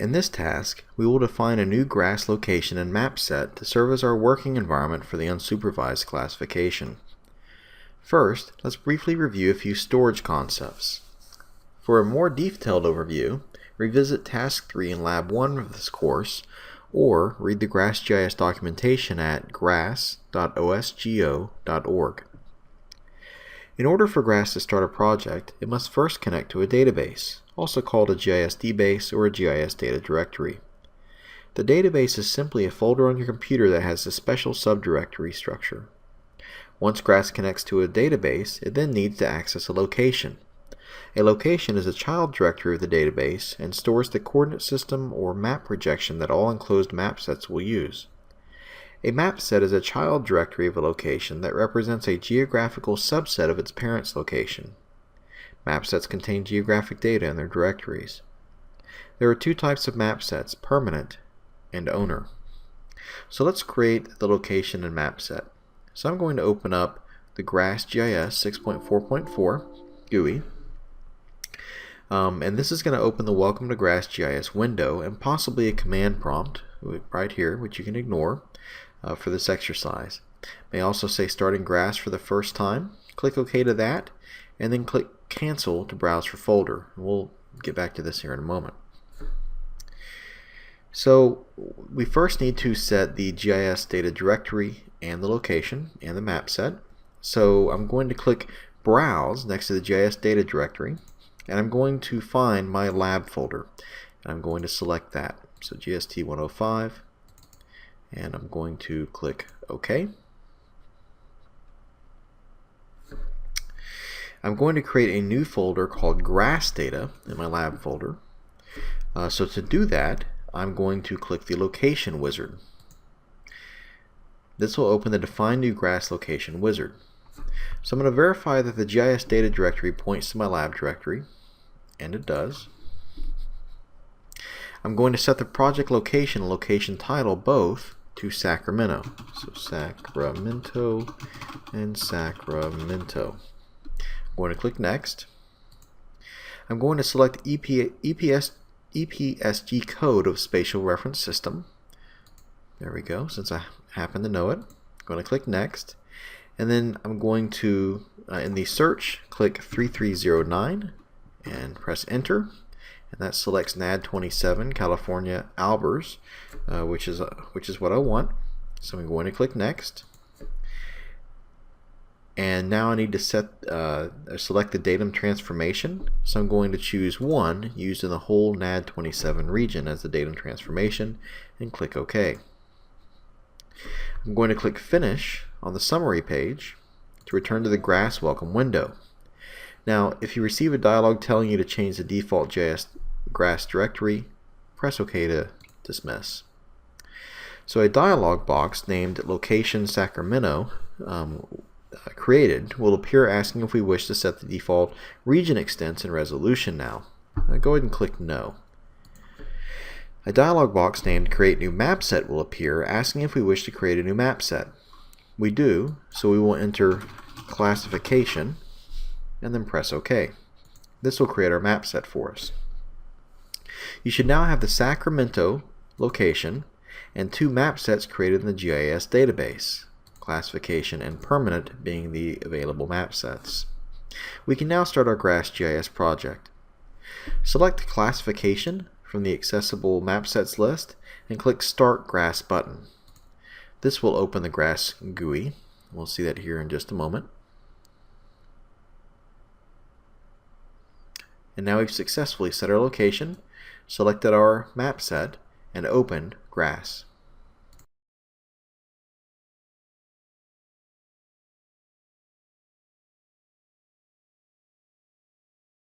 In this task, we will define a new grass location and map set to serve as our working environment for the unsupervised classification. First, let's briefly review a few storage concepts. For a more detailed overview, revisit Task 3 in Lab 1 of this course, or read the GrassGIS documentation at grass.osgo.org. In order for Grass to start a project, it must first connect to a database, also called a GIS base or a GIS Data Directory. The database is simply a folder on your computer that has a special subdirectory structure. Once Grass connects to a database, it then needs to access a location. A location is a child directory of the database and stores the coordinate system or map projection that all enclosed map sets will use. A map set is a child directory of a location that represents a geographical subset of its parent's location. Map sets contain geographic data in their directories. There are two types of map sets, permanent and owner. So let's create the location and map set. So I'm going to open up the GrassGIS 6.4.4 GUI. And this is going to open the Welcome to GrassGIS window and possibly a command prompt right here, which you can ignore for this exercise. It may also say starting Grass for the first time. Click OK to that, and then click Cancel to browse for folder. We'll get back to this here in a moment. So we first need to set the GIS Data Directory and the location and the map set. So I'm going to click Browse next to the GIS Data Directory, and I'm going to find my lab folder, and I'm going to select that. So GST 105, and I'm going to click OK. I'm going to create a new folder called Grass Data in my lab folder. So to do that, I'm going to click the Location Wizard. This will open the Define New Grass Location wizard. So I'm going to verify that the GIS Data Directory points to my lab directory, and it does. I'm going to set the project location and location title both to Sacramento. So Sacramento and Sacramento. I'm going to click Next. I'm going to select EPSG code of Spatial Reference System. There we go, since I happen to know it. I'm going to click Next. And then I'm going to, in the search, click 3309 and press Enter. And that selects NAD 27 California Albers, which is what I want. So I'm going to click Next. And now I need to select the Datum Transformation. So I'm going to choose one used in the whole NAD 27 region as the Datum Transformation and click OK. I'm going to click Finish on the summary page to return to the Grass Welcome window. Now, if you receive a dialog telling you to change the default GIS Grass directory, press OK to dismiss. So a dialog box named Location Sacramento created will appear asking if we wish to set the default region extents and resolution now. Go ahead and click No. A dialog box named Create New Map Set will appear asking if we wish to create a new map set. We do, so we will enter Classification and then press OK. This will create our map set for us. You should now have the Sacramento location and two map sets created in the GIS database, Classification and Permanent being the available map sets. We can now start our GrassGIS project. Select Classification from the accessible map sets list and click Start Grass button. This will open the Grass GUI. We'll see that here in just a moment. And now we've successfully set our location, selected our map set, and opened Grass.